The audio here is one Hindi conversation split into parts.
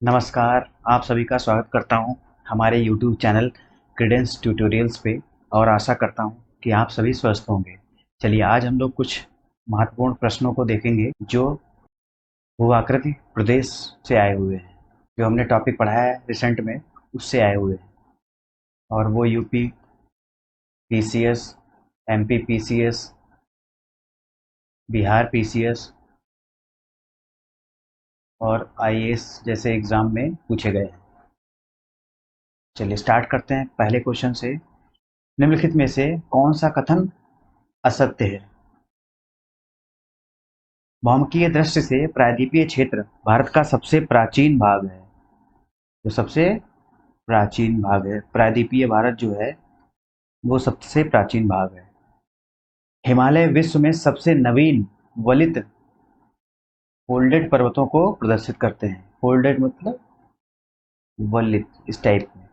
नमस्कार, आप सभी का स्वागत करता हूं हमारे YouTube चैनल क्रेडेंस ट्यूटोरियल्स पे और आशा करता हूं कि आप सभी स्वस्थ होंगे। चलिए आज हम लोग कुछ महत्वपूर्ण प्रश्नों को देखेंगे जो भू-आकृति प्रदेश से आए हुए हैं। जो हमने टॉपिक पढ़ा है रिसेंट में उससे आए हुए हैं और वो UP PCS, MP PCS, Bihar PCS और आईएएस जैसे एग्जाम में पूछे गए हैं। चलिए स्टार्ट करते हैं पहले क्वेश्चन से। निम्नलिखित में से कौन सा कथन असत्य है? भौमिकीय दृष्टि से प्रायद्वीपीय क्षेत्र भारत का सबसे प्राचीन भाग है। जो सबसे प्राचीन भाग है, प्रायद्वीपीय भारत जो है वो सबसे प्राचीन भाग है। हिमालय विश्व में सबसे नवीन वलित फोल्डेड पर्वतों को प्रदर्शित करते हैं। फोल्डेड मतलब वलित, इस टाइप में।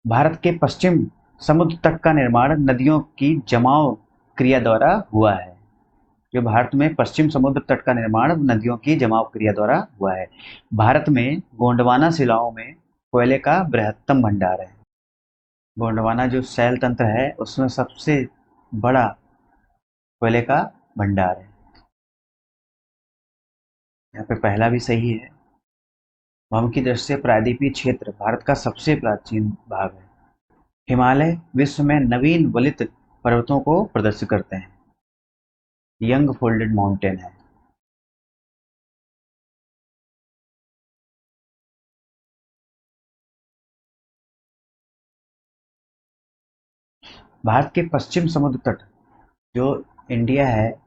भारत के पश्चिम समुद्र तट का निर्माण नदियों की जमाव क्रिया द्वारा हुआ है। जो भारत में पश्चिम समुद्र तट का निर्माण नदियों की जमाव क्रिया द्वारा हुआ है। भारत में गोंडवाना शिलाओं में कोयले का बृहत्तम भंडार है। गोंडवाना जो शैल तंत्र है उसमें सबसे बड़ा कोयले का भंडार है। यहाँ पे पहला भी सही है। भौमिकी दृष्टि से प्रायद्वीपीय क्षेत्र भारत का सबसे प्राचीन भाग है। हिमालय विश्व में नवीन वलित पर्वतों को प्रदर्शित करते हैं। यंग फोल्डेड माउंटेन है। भारत के पश्चिम समुद्र तट जो इंडिया है,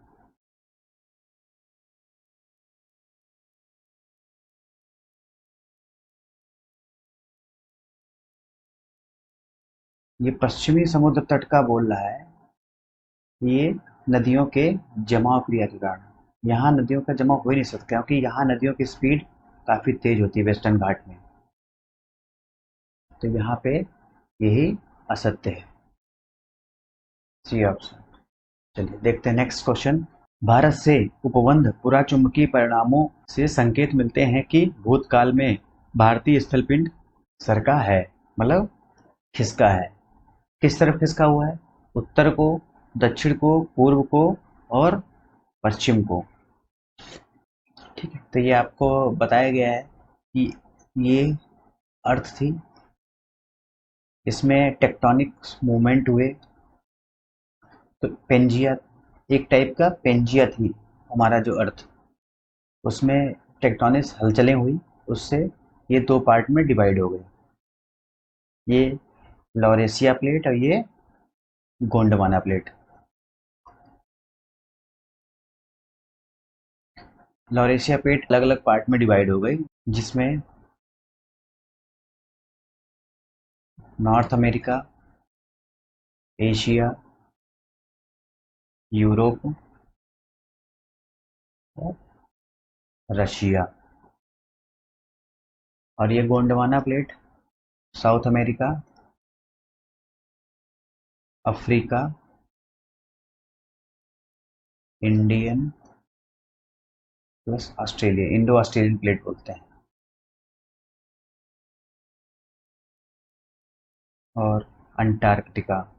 ये पश्चिमी समुद्र तट का बोल रहा है। ये नदियों के जमाव क्रिया के कारण। यहाँ नदियों का जमाव हो ही नहीं सकता क्योंकि यहाँ नदियों की स्पीड काफी तेज होती है वेस्टर्न घाट में। तो यहाँ पे यही असत्य है, सी ऑप्शन। चलिए देखते हैं नेक्स्ट क्वेश्चन। भारत से उपबंध पुराचुंबकीय परिणामों से संकेत मिलते हैं कि भूतकाल में भारतीय स्थलपिंड सरका है, मतलब खिसका है। किस तरफ खिसका हुआ है? उत्तर को, दक्षिण को, पूर्व को और पश्चिम को। ठीक है, तो ये आपको बताया गया है कि ये अर्थ थी, इसमें टेक्टोनिक मूवमेंट हुए। तो पेंजिया, एक टाइप का पेंजिया थी हमारा जो अर्थ, उसमें टेक्टोनिक हलचलें हुई, उससे ये दो पार्ट में डिवाइड हो गई। ये लॉरेशिया प्लेट और ये गोंडवाना प्लेट। लॉरेशिया प्लेट अलग अलग पार्ट में डिवाइड हो गई, जिसमें नॉर्थ अमेरिका, एशिया, यूरोप और रशिया। और ये Gondwana plate south America, Africa, Indian plus Australia, Indo Australian plate बोलते हैं। और अंटार्कटिका।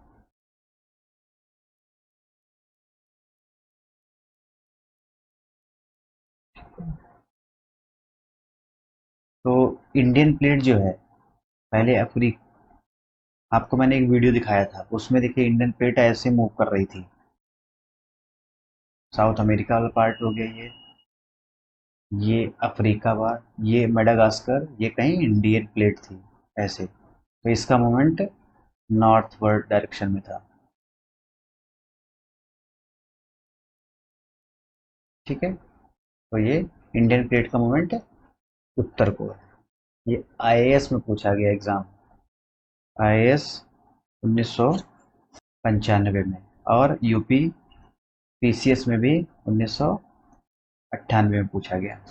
तो इंडियन प्लेट जो है, पहले अफ्रीका, आपको मैंने एक वीडियो दिखाया था उसमें देखिए इंडियन प्लेट ऐसे मूव कर रही थी। साउथ अमेरिका वाला पार्ट हो गया ये अफ्रीका वाला, ये मेडागास्कर, ये कहीं इंडियन प्लेट थी ऐसे। तो इसका मूवमेंट नॉर्थवर्ड डायरेक्शन में था। ठीक है, तो ये इंडियन प्लेट का मूवमेंट उत्तर को है। ये आईएएस में पूछा गया एग्जाम, आईएएस 1995 में, और यूपी पीसीएस में भी 1998 में पूछा गया।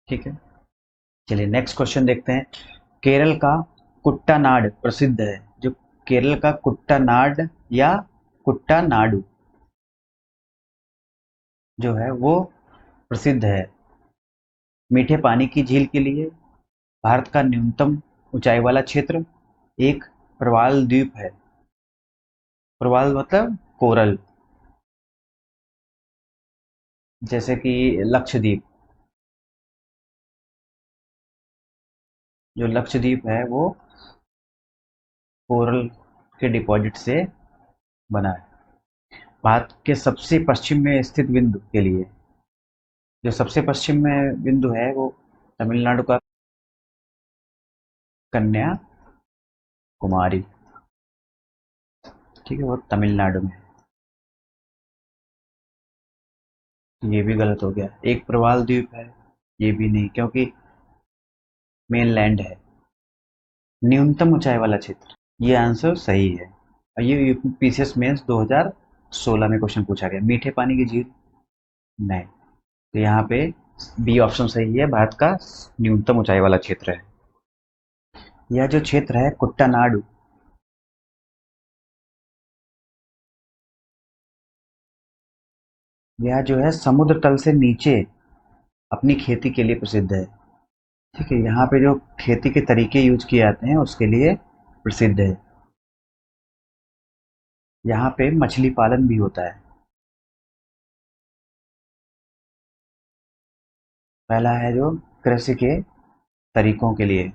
ठीक है, चलिए नेक्स्ट क्वेश्चन देखते हैं। केरल का कुट्टानाड प्रसिद्ध है। जो केरल का कुट्टानाड या कुट्टानाडु जो है वो प्रसिद्ध है। मीठे पानी की झील के लिए भारत का न्यूनतम ऊंचाई वाला क्षेत्र एक प्रवाल द्वीप है। प्रवाल मतलब कोरल, जैसे कि लक्षद्वीप। जो लक्षद्वीप है वो कोरल के डिपॉजिट से बना है। भारत के सबसे पश्चिम में स्थित बिंदु के लिए, जो सबसे पश्चिम में बिंदु है वो तमिलनाडु का कन्याकुमारी। ठीक है, वो तमिलनाडु में। ये भी गलत हो गया, एक प्रवाल द्वीप है। ये भी नहीं, क्योंकि मेनलैंड है। न्यूनतम ऊंचाई वाला क्षेत्र, ये आंसर सही है। और ये यूपीपीसीएस मेंस 2016 में क्वेश्चन पूछा गया। मीठे पानी की झील नहीं, तो यहाँ पे बी ऑप्शन सही है, भारत का न्यूनतम ऊंचाई वाला क्षेत्र है। यह जो क्षेत्र है कुट्टानाडु, यह जो है समुद्र तल से नीचे अपनी खेती के लिए प्रसिद्ध है। ठीक है, यहाँ पे जो खेती के तरीके यूज किए जाते हैं उसके लिए प्रसिद्ध है। यहाँ पे मछली पालन भी होता है। पहला है जो कृषि के तरीकों के लिए,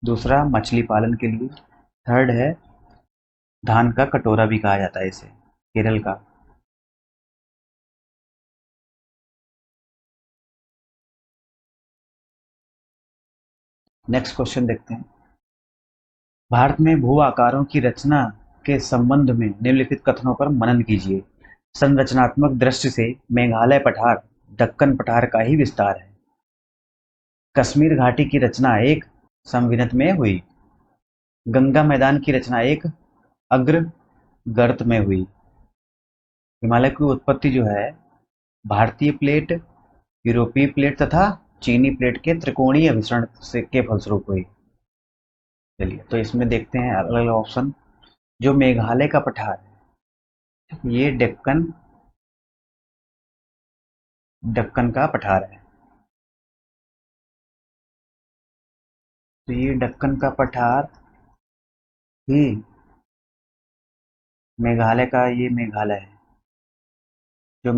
दूसरा मछली पालन के लिए, थर्ड है धान का कटोरा भी कहा जाता है इसे, केरल का। नेक्स्ट क्वेश्चन देखते हैं। भारत में भू आकारों की रचना के संबंध में निम्नलिखित कथनों पर मनन कीजिए। संरचनात्मक दृष्टि से मेघालय पठार दक्कन पठार का ही विस्तार है। कश्मीर घाटी की रचना एक संविनत में हुई। गंगा मैदान की रचना एक अग्र गर्त में हुई। हिमालय की उत्पत्ति जो है भारतीय प्लेट, यूरोपीय प्लेट तथा चीनी प्लेट के त्रिकोणीय मिश्रण से के फलस्वरूप हुई। चलिए, तो इसमें देखते हैं अलग अलग ऑप्शन। जो मेघालय का पठार है, ये डेक्कन दक्कन का पठार है। तो ये दक्कन का पठार ही मेघालय का, ये मेघालय है। जो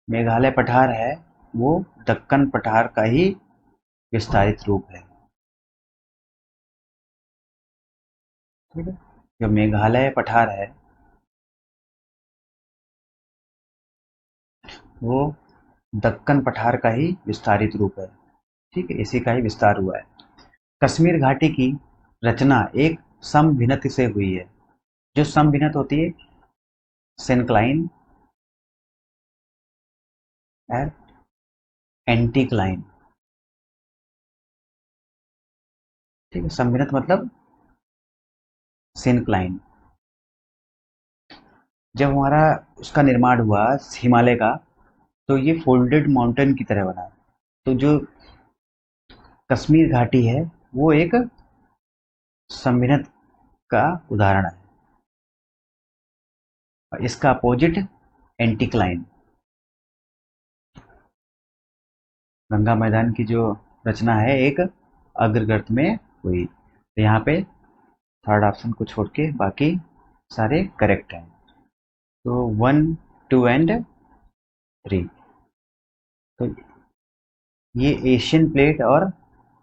मेघालय पठार है वो दक्कन पठार का ही विस्तारित रूप है। ठीक है, जो मेघालय पठार है वो दक्कन पठार का ही विस्तारित रूप है। ठीक है, इसी का ही विस्तार हुआ है। कश्मीर घाटी की रचना एक समभिनत से हुई है। जो समभिनत होती है सेनक्लाइन और एंटीक्लाइन। ठीक है, समभिनत मतलब सेनक्लाइन। जब हमारा उसका निर्माण हुआ हिमालय का, तो ये फोल्डेड माउंटेन की तरह बना। तो जो कश्मीर घाटी है वो एक समभिनत का उदाहरण है, और इसका अपोजिट एंटीक्लाइन। गंगा मैदान की जो रचना है एक अग्रगर्त में हुई। तो यहाँ पे थर्ड ऑप्शन को छोड़ के बाकी सारे करेक्ट हैं। तो 1, 2 एंड 3। तो ये एशियन प्लेट और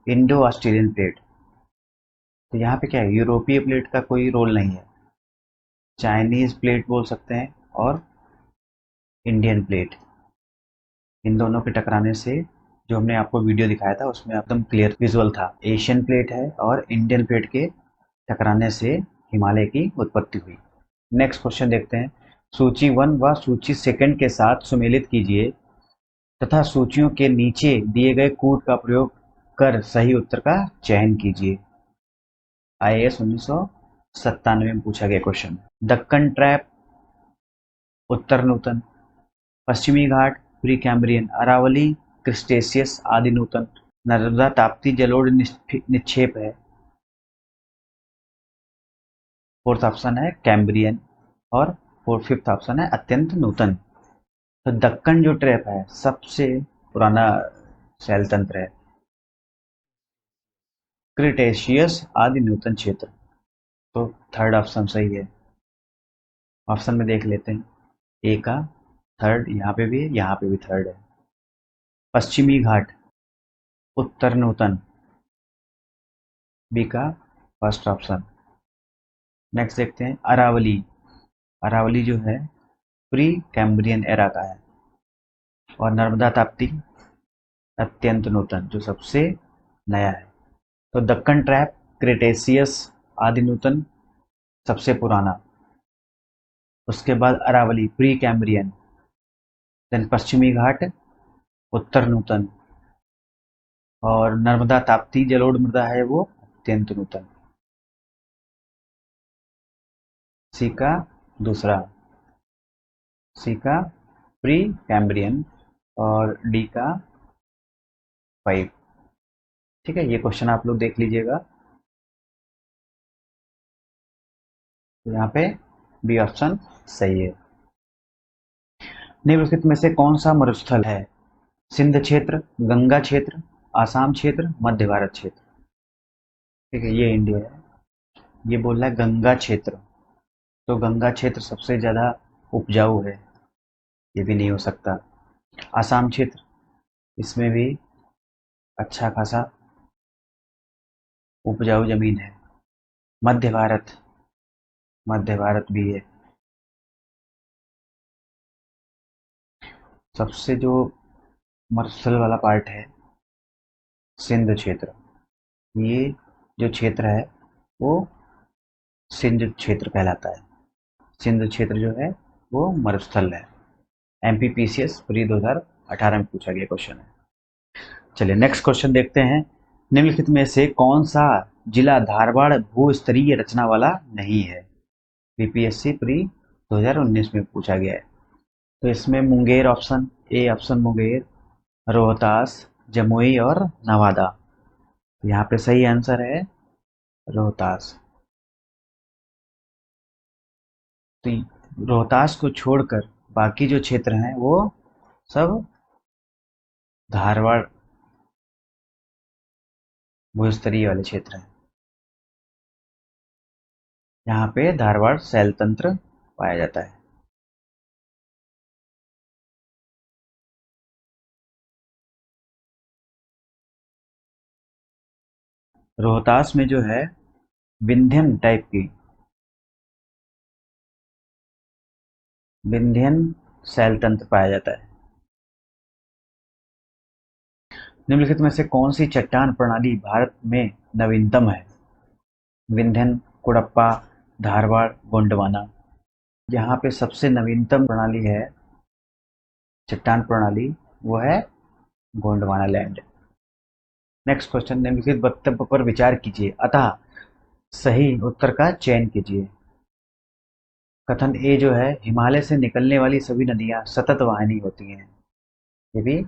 इंडो ऑस्ट्रेलियन प्लेट। तो यहाँ पे क्या है, यूरोपीय प्लेट का कोई रोल नहीं है। चाइनीज प्लेट बोल सकते हैं और इंडियन प्लेट, इन दोनों के टकराने से जो हमने आपको वीडियो दिखाया था उसमें एकदम क्लियर विजुअल था। एशियन प्लेट है और इंडियन प्लेट के टकराने से हिमालय की उत्पत्ति हुई। नेक्स्ट क्वेश्चन देखते हैं। सूची 1 व सूची 2 के साथ सुमेलित कीजिए तथा सूचियों के नीचे दिए गए कूट का प्रयोग कर सही उत्तर का चयन कीजिए। आईएएस 1997 में पूछा गया क्वेश्चन। दक्कन ट्रैप उत्तर नूतन, पश्चिमी घाट प्री कैम्ब्रियन, अरावली क्रिस्टेशियस आदि नूतन, नर्मदा ताप्ती जलोढ़ निक्षेप है। फोर्थ ऑप्शन है कैम्ब्रियन और फिफ्थ ऑप्शन है अत्यंत नूतन। तो दक्कन जो ट्रैप है सबसे पुराना शैल तंत्र है। क्रिटेशियस आदि न्यूटन क्षेत्र। तो थर्ड ऑप्शन सही है। ऑप्शन में देख लेते हैं। ए का थर्ड यहाँ पे भी है, यहाँ पे भी थर्ड है। पश्चिमी घाट, उत्तर नूतन, बी का फर्स्ट ऑप्शन। नेक्स्ट देखते हैं अरावली। अरावली जो है प्री कैम्ब्रियन एरा का है। और नर्मदा ताप्ती अत्यंत नूतन, जो सबसे नया है। तो दक्कन ट्रैप क्रेटेशियस आदि नूतन सबसे पुराना। उसके बाद अरावली प्री कैम्ब्रियन, देन पश्चिमी घाट उत्तर नूतन, और नर्मदा ताप्ती जलोढ़ मृदा है वो अत्यंत नूतन। सी का दूसरा, सी का प्री कैम्ब्रियन, और डी का 5। ठीक है, ये क्वेश्चन आप लोग देख लीजिएगा। तो यहाँ पे बी ऑप्शन सही है। निम्नलिखित में से कौन सा मरुस्थल है? सिंध क्षेत्र, गंगा क्षेत्र, आसाम क्षेत्र, मध्य भारत क्षेत्र। ठीक है, ये इंडिया है। ये बोल रहा है गंगा क्षेत्र। तो गंगा क्षेत्र सबसे ज्यादा उपजाऊ है, ये भी नहीं हो सकता। आसाम क्षेत्र, इसमें भी अच्छा खासा उपजाऊ जमीन है। मध्य भारत, मध्य भारत भी है। सबसे जो मरुस्थल वाला पार्ट है सिंध क्षेत्र। ये जो क्षेत्र है वो सिंध क्षेत्र कहलाता है। सिंध क्षेत्र जो है वो मरुस्थल है। एमपीपीसीएस प्री 2018 में पूछा गया क्वेश्चन है। चलिए नेक्स्ट क्वेश्चन देखते हैं। निम्नलिखित में से कौन सा जिला धारवाड़ भू-स्तरीय रचना वाला नहीं है? बीपीएससी प्री 2019 में पूछा गया है। तो इसमें Munger option A, option Munger, Rohtas, Jamui और नवादा। तो यहाँ पे सही आंसर है रोहतास। तो रोहतास को छोड़कर बाकी जो क्षेत्र हैं वो सब धारवाड़ भूस्तरीय वाले क्षेत्र हैं। यहाँ पे धारवाड़ शैल तंत्र पाया जाता है। रोहतास में जो है विंध्यन टाइप की, विंध्यन शैल तंत्र पाया जाता है। निम्नलिखित में से कौन सी चट्टान प्रणाली भारत में नवीनतम है? विंध्यन, कुड़प्पा, धारवाड़, गोंडवाना। यहाँ पे सबसे नवीनतम प्रणाली है चट्टान प्रणाली, वो है गोंडवाना लैंड। नेक्स्ट क्वेश्चन, निम्नलिखित वक्तव्य पर विचार कीजिए अतः सही उत्तर का चयन कीजिए। कथन ए जो है हिमालय से निकलने वाली सभी नदियां सतत वाहिनी होती हैं, ये भी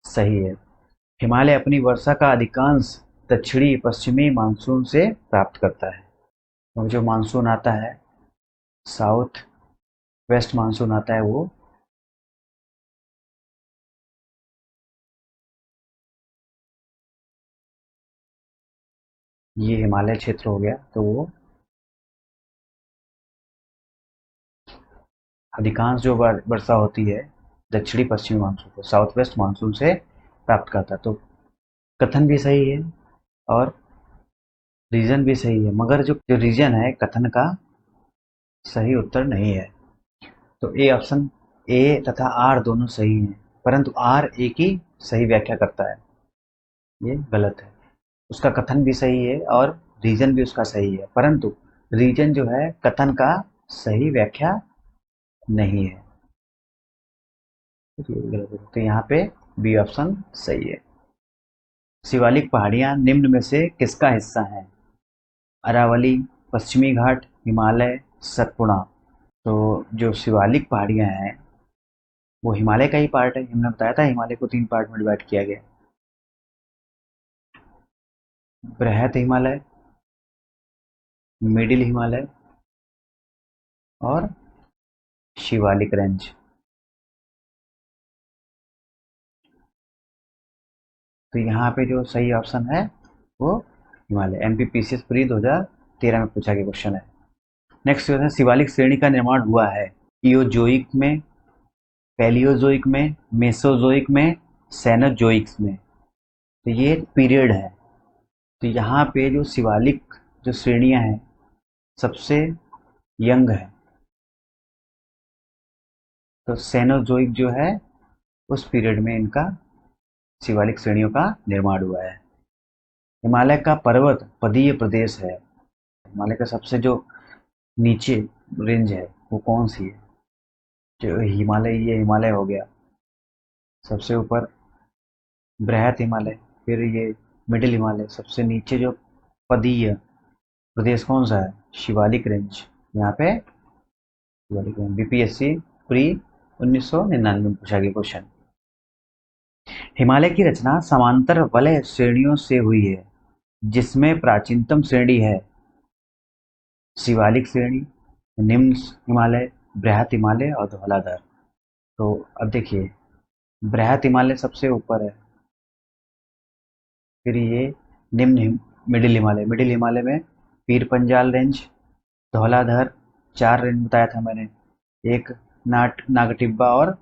सही है। हिमालय अपनी वर्षा का अधिकांश दक्षिणी पश्चिमी मानसून से प्राप्त करता है। और जो मानसून आता है साउथ वेस्ट मानसून आता है वो ये हिमालय क्षेत्र हो गया, तो वो अधिकांश जो वर्षा होती है दक्षिणी पश्चिमी मानसून को साउथ वेस्ट मानसून से प्राप्त करता है। तो कथन भी सही है और रीजन भी सही है, मगर जो रीजन है कथन का सही उत्तर नहीं है। तो ए ऑप्शन, ए तथा आर दोनों सही हैं, परंतु आर ए की सही व्याख्या करता है, ये गलत है। उसका कथन भी सही है और रीजन भी उसका सही है, परंतु रीजन जो है कथन का सही व्याख्या नहीं है। तो यहाँ पे बी ऑप्शन सही है। शिवालिक पहाड़ियाँ निम्न में से किसका हिस्सा हैं? अरावली, पश्चिमी घाट, हिमालय, सतपुड़ा। तो जो शिवालिक पहाड़ियाँ हैं वो हिमालय का ही पार्ट है। हमने बताया था हिमालय को 3 पार्ट में डिवाइड किया गया। बृहत हिमालय, मिडिल हिमालय और शिवालिक रेंज। तो यहाँ पे जो सही ऑप्शन है वो हिमालय। MPPCS प्री 2013 में पूछा गया क्वेश्चन है। नेक्स्ट क्वेश्चन है, शिवालिक श्रेणी का निर्माण हुआ है इयोजोइक में, पैलियोजोइक में, मेसोजोइक में, सेनोजोइक्स में। तो ये पीरियड है। तो यहाँ पे जो शिवालिक जो श्रेणियां हैं सबसे यंग है, तो सेनोजोइक जो है उस पीरियड में इनका शिवालिक श्रेणियों का निर्माण हुआ है। हिमालय का पर्वत पदीय प्रदेश है। हिमालय का सबसे जो नीचे रेंज है वो कौन सी है? जो हिमालय, ये हिमालय हो गया सबसे ऊपर, बृहत हिमालय, फिर ये मिडिल हिमालय, सबसे नीचे जो पदीय प्रदेश कौन सा है? शिवालिक रेंज। यहाँ पे शिवालिक रेंज BPSC प्री 1999 में पूछा गया क्वेश्चन। हिमालय की रचना समांतर वलय श्रेणियों से हुई है, जिसमें प्राचीनतम श्रेणी है शिवालिक श्रेणी, निम्न हिमालय, बृहत हिमालय और धौलाधार। तो अब देखिए, बृहत हिमालय सबसे ऊपर है, फिर ये मिडिल हिमालय, मिडिल हिमालय में पीर पंजाल रेंज, धौलाधार, 4 रेंज बताया था मैंने, एक नागटिब्बा और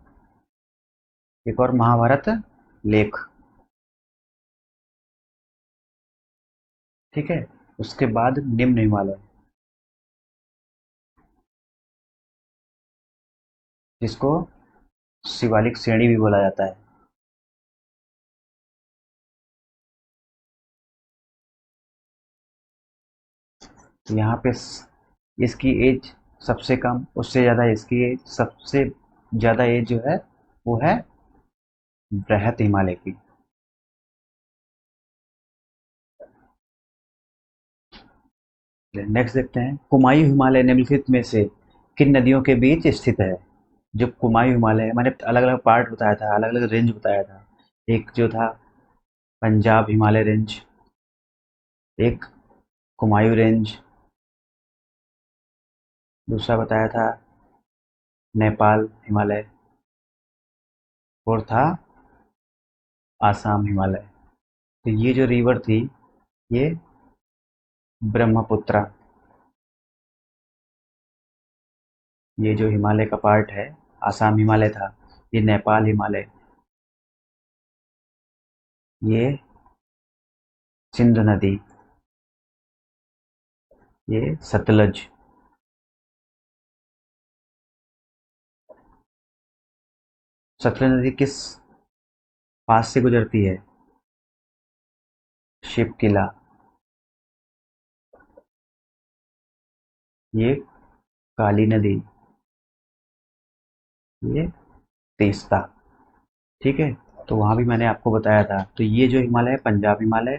एक और महाभारत लेक। ठीक है, उसके बाद निम्न हिमालय, जिसको शिवालिक श्रेणी भी बोला जाता है। तो यहाँ पे इसकी एज सबसे कम, उससे ज़्यादा इसकी एज, सबसे ज़्यादा एज जो है वो है बृहत हिमालय की। नेक्स्ट देखते हैं, कुमायूं हिमालय निम्नलिखित में से किन नदियों के बीच स्थित है? जो कुमायूं हिमालय है, मैंने अलग अलग पार्ट बताया था, अलग अलग रेंज बताया था। एक जो था पंजाब हिमालय रेंज, एक कुमायूं रेंज, दूसरा बताया था नेपाल हिमालय, और था आसाम हिमालय। तो ये जो रिवर थी ये ब्रह्मपुत्रा, ये जो हिमालय का पार्ट है आसाम हिमालय था, ये नेपाल हिमालय, ये सिंधु नदी, ये सतलज। सतलज नदी किस पास से गुजरती है? शिव किला, ये काली नदी, ये तीस्ता। ठीक है, तो वहाँ भी मैंने आपको बताया था। तो ये जो हिमालय है पंजाब हिमालय,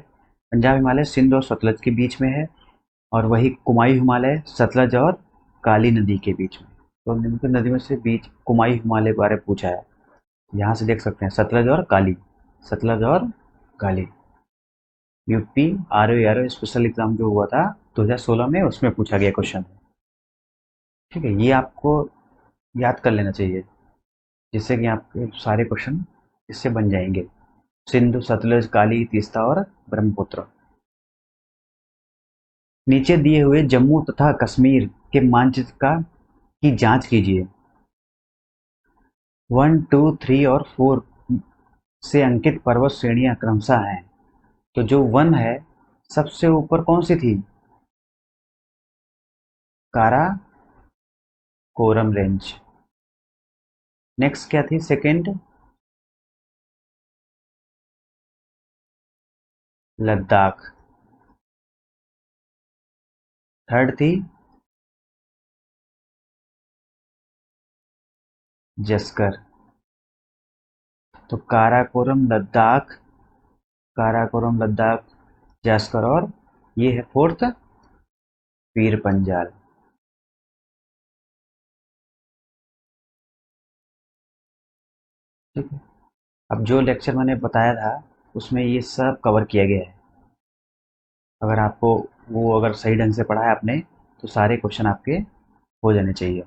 पंजाब हिमालय सिंध और सतलज के बीच में है, और वही कुमायूं हिमालय सतलज और काली नदी के बीच में। तो निम्न नदी में से बीच कुमायूं हिमालय के बारे में पूछा है। यहाँ से देख सकते हैं सतलज और काली, सतलज और काली। यूपी RO स्पेशल एग्जाम जो हुआ था 2016 में, उसमें पूछा गया क्वेश्चन। ठीक है, ये आपको याद कर लेना चाहिए, जिससे कि आपके सारे क्वेश्चन इससे बन जाएंगे। सिंधु, सतलज, काली, तीस्ता और ब्रह्मपुत्र। नीचे दिए हुए जम्मू तथा कश्मीर के मानचित्र का की जांच कीजिए। 1, 2, 3 और 4 से अंकित पर्वत श्रेणियां क्रमशः हैं। तो जो 1 है सबसे ऊपर कौन सी थी? कारा कोरम रेंज। नेक्स्ट क्या थी सेकंड? लद्दाख। थर्ड थी जस्कर। तो काराकोरम लद्दाख, काराकोरम लद्दाख, जस्कर, और ये है फोर्थ पीर पंजाल। ठीक है, अब जो लेक्चर मैंने बताया था उसमें ये सब कवर किया गया है। अगर आपको वो अगर सही ढंग से पढ़ा है आपने तो सारे क्वेश्चन आपके हो जाने चाहिए।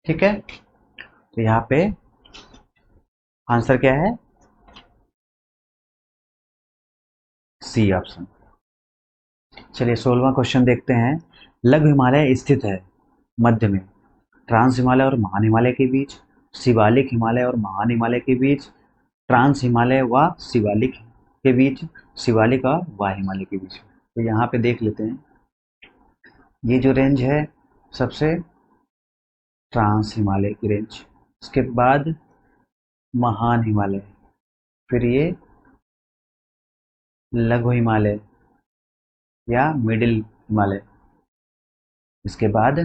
ठीक है, तो यहाँ पे आंसर क्या है? C option. चलिए 16वां क्वेश्चन देखते हैं। लघु हिमालय स्थित है मध्य में, ट्रांस हिमालय और महान हिमालय के बीच, शिवालिक हिमालय और महान हिमालय के बीच, ट्रांस हिमालय व शिवालिक के बीच, शिवालिक और वाह हिमालय के बीच। तो यहाँ पे देख लेते हैं, ये जो रेंज है सबसे ट्रांस हिमालय की रेंज, उसके बाद महान हिमालय, फिर ये लघु हिमालय या मिडिल हिमालय, इसके बाद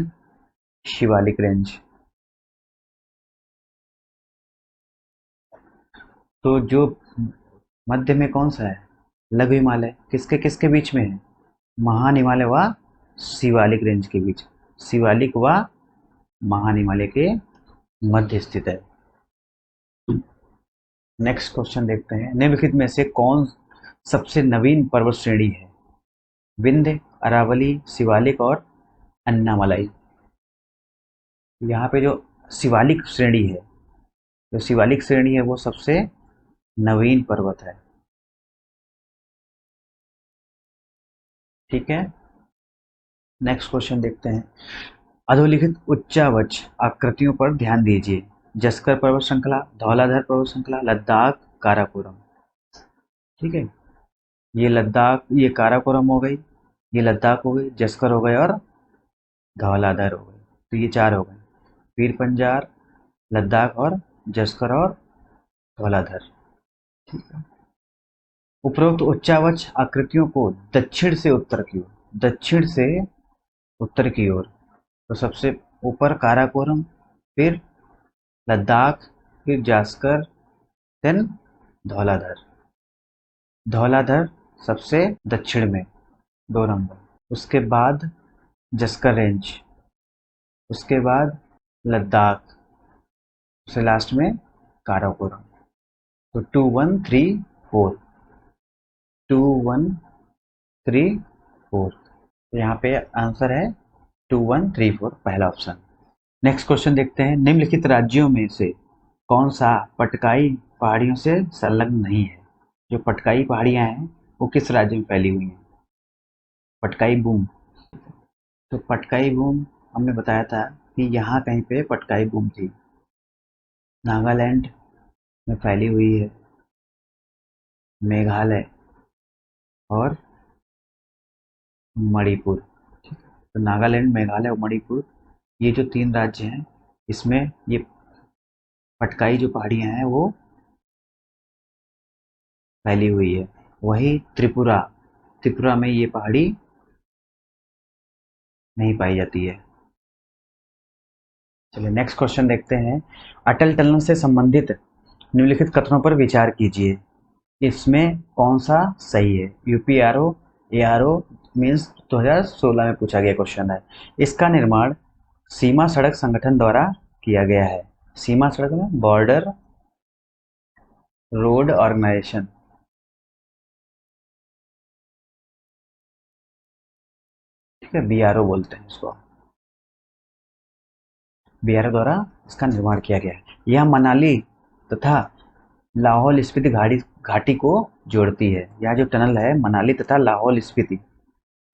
शिवालिक रेंज। तो जो मध्य में कौन सा है, लघु हिमालय, किसके किसके बीच में है, महान हिमालय व शिवालिक रेंज के बीच, शिवालिक व महान हिमालय के मध्य स्थित है। नेक्स्ट क्वेश्चन देखते हैं। निम्नलिखित में से कौन सबसे नवीन पर्वत श्रेणी है, विंध्य, अरावली, शिवालिक और अन्नामलाई। यहाँ पे जो शिवालिक श्रेणी है, जो शिवालिक श्रेणी है वो सबसे नवीन पर्वत है। ठीक है, नेक्स्ट क्वेश्चन देखते हैं। अधोलिखित उच्चावच आकृतियों पर ध्यान दीजिए। जस्कर पर्वत श्रृंखला, धौलाधर पर्वत श्रृंखला, लद्दाख, काराकोरम। ठीक है, ये लद्दाख, ये काराकोरम हो गई, ये लद्दाख हो गई, जस्कर हो गए और धौलाधर हो गई। तो ये 4 हो गए, पीर पंजार, लद्दाख और जस्कर और धौलाधर। ठीक है, उपरोक्त उच्चावच आकृतियों को दक्षिण से उत्तर की ओर, दक्षिण से उत्तर की ओर, तो सबसे ऊपर काराकोरम, फिर लद्दाख, फिर जास्कर, देन धौलाधर। धौलाधर सबसे दक्षिण में 2 नंबर, उसके बाद जस्कर रेंज, उसके बाद लद्दाख, उससे लास्ट में काराकोरम। तो 2 1 3 4, 2 1 3 4, तो यहाँ पे आंसर है 2 1 3 4, पहला ऑप्शन। नेक्स्ट क्वेश्चन देखते हैं। निम्नलिखित राज्यों में से कौन सा पटकाई पहाड़ियों से संलग्न नहीं है। जो पटकाई पहाड़ियां हैं वो किस राज्य में फैली हुई हैं, पटकाई बूम। तो पटकाई बूम हमने बताया था कि यहाँ कहीं पे पटकाई बूम थी, नागालैंड में फैली हुई है, मेघालय और मणिपुर। तो नागालैंड, मेघालय और मणिपुर, ये जो 3 राज्य हैं, इसमें ये पटकाई जो पहाड़ियां हैं वो फैली हुई है। वही त्रिपुरा, त्रिपुरा में ये पहाड़ी नहीं पाई जाती है। चलिए नेक्स्ट क्वेश्चन देखते हैं। अटल टनल से संबंधित निम्नलिखित कथनों पर विचार कीजिए। इसमें कौन सा सही है। यूपीआरओ, एआरओ मीन्स 2016 में पूछा गया क्वेश्चन है। इसका निर्माण सीमा सड़क संगठन द्वारा किया गया है। सीमा सड़क में बॉर्डर रोड ऑर्गेनाइजेशन। ठीक है, बीआरओ बोलते हैं इसको, बीआरओ द्वारा इसका निर्माण किया गया है। यह मनाली तथा लाहौल स्पीति घाटी को जोड़ती है। यह जो टनल है मनाली तथा लाहौल स्पीति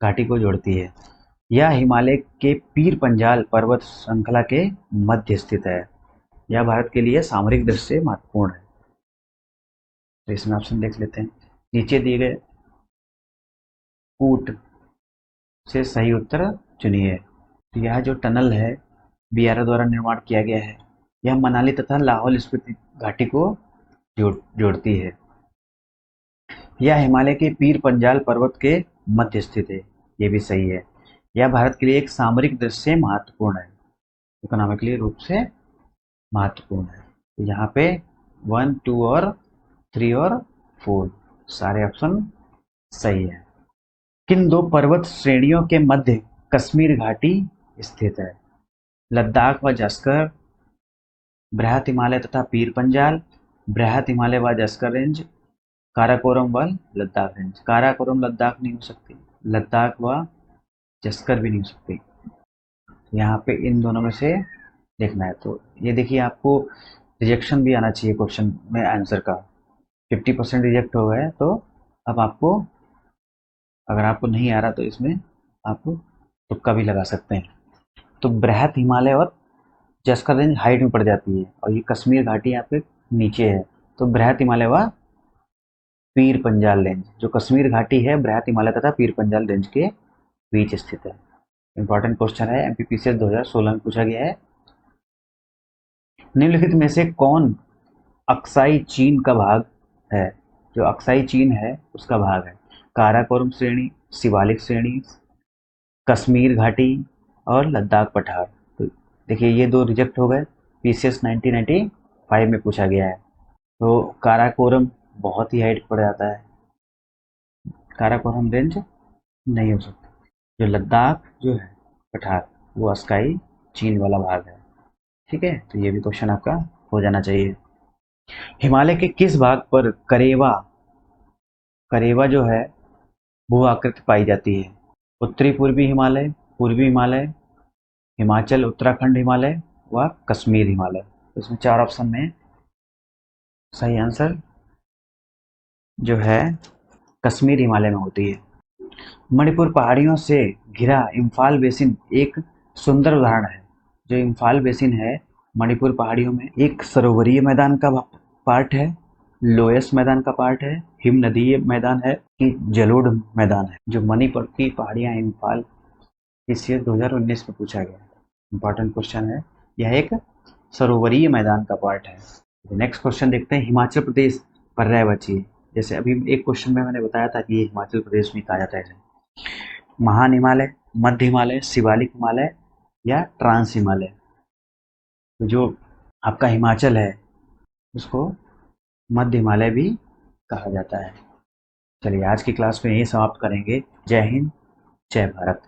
घाटी को जोड़ती है। यह हिमालय के पीर पंजाल पर्वत श्रृंखला के मध्य स्थित है। यह भारत के लिए सामरिक दृष्टि से महत्वपूर्ण है। तो इसमें ऑप्शन देख लेते हैं। नीचे दिए गए कूट से सही उत्तर चुनिए। तो यह जो टनल है बीआरओ द्वारा निर्माण किया गया है, यह मनाली तथा लाहौल स्पीति घाटी को जोड़ती है। यह हिमालय के पीर पंजाल पर्वत के मध्य स्थित है, ये भी सही है। यह भारत के लिए एक सामरिक दृष्टि से महत्वपूर्ण है, इकोनॉमिकली रूप से महत्वपूर्ण है। तो यहाँ पे 1 2 और 3 और 4 सारे ऑप्शन सही है। किन 2 पर्वत श्रेणियों के मध्य कश्मीर घाटी स्थित है। लद्दाख व जस्कर, बृहत हिमालय तथा पीर पंजाल, बृहत हिमालय व जस्कर रेंज, काराकोरम व लद्दाख रेंज। काराकोरम लद्दाख नहीं हो सकती, लद्दाख व जस्कर भी नहीं हो सकती। यहाँ पे इन दोनों में से देखना है। तो ये देखिए, आपको रिजेक्शन भी आना चाहिए क्वेश्चन में आंसर का। 50% रिजेक्ट हो गए तो अब आपको अगर आपको नहीं आ रहा तो इसमें आप तुक्का भी लगा सकते हैं। तो बृहत हिमालय और जस्कर रेंज हाइट में पड़ जाती है और ये कश्मीर घाटी यहाँ पे नीचे है। तो बृहत हिमालय व पीर पंजाल रेंज, जो कश्मीर घाटी है बृहत हिमालय तथा पीर पंजाल रेंज के बीच स्थित है। इंपॉर्टेंट क्वेश्चन है, एमपीपीसीएस 2016 में पूछा गया है। निम्नलिखित में से कौन अक्साई चीन का भाग है? जो अक्साई चीन है उसका भाग है। काराकोरम श्रेणी, शिवालिक श्रेणी, कश्मीर घाटी और लद्दाख पठार। तो देखिए ये दो रिजेक्ट हो गए, पीसीएस 1995 में पूछा गया है। तो काराकोरम बहुत ही हाइट पड़ जाता है, काराकोरम रेंज नहीं हो सकता। जो लद्दाख जो है पठार, वो अस्काई चीन वाला भाग है। ठीक है, तो ये भी क्वेश्चन आपका हो जाना चाहिए। हिमालय के किस भाग पर करेवा करेवा जो है भू आकृति पाई जाती है? उत्तरी पूर्वी हिमालय, पूर्वी हिमालय, हिमाचल उत्तराखंड हिमालय व कश्मीर हिमालय। तो इसमें चार ऑप्शन में सही आंसर जो है कश्मीर हिमालय में होती है। मणिपुर पहाड़ियों से घिरा इम्फाल बेसिन एक सुंदर उदाहरण है। जो इम्फाल बेसिन है मणिपुर पहाड़ियों में एक सरोवरीय मैदान का पार्ट है, लोयस मैदान का पार्ट है, हिम नदीय मैदान है कि जलोढ़ मैदान है। जो मणिपुर की पहाड़ियां इम्फाल, इससे 2019 में पूछा गया। इंपॉर्टेंट क्वेश्चन है, यह एक सरोवरीय मैदान का पार्ट है। नेक्स्ट क्वेश्चन देखते हैं, हिमाचल प्रदेश पर्यायवाची है। जैसे अभी एक क्वेश्चन में मैंने बताया था कि ये हिमाचल प्रदेश में कहा जाता है। महान हिमालय, मध्य हिमालय, शिवालिक हिमालय या ट्रांस हिमालय। तो जो आपका हिमाचल है उसको मध्य हिमालय भी कहा जाता है। चलिए आज की क्लास में यही समाप्त करेंगे। जय हिंद, जय भारत।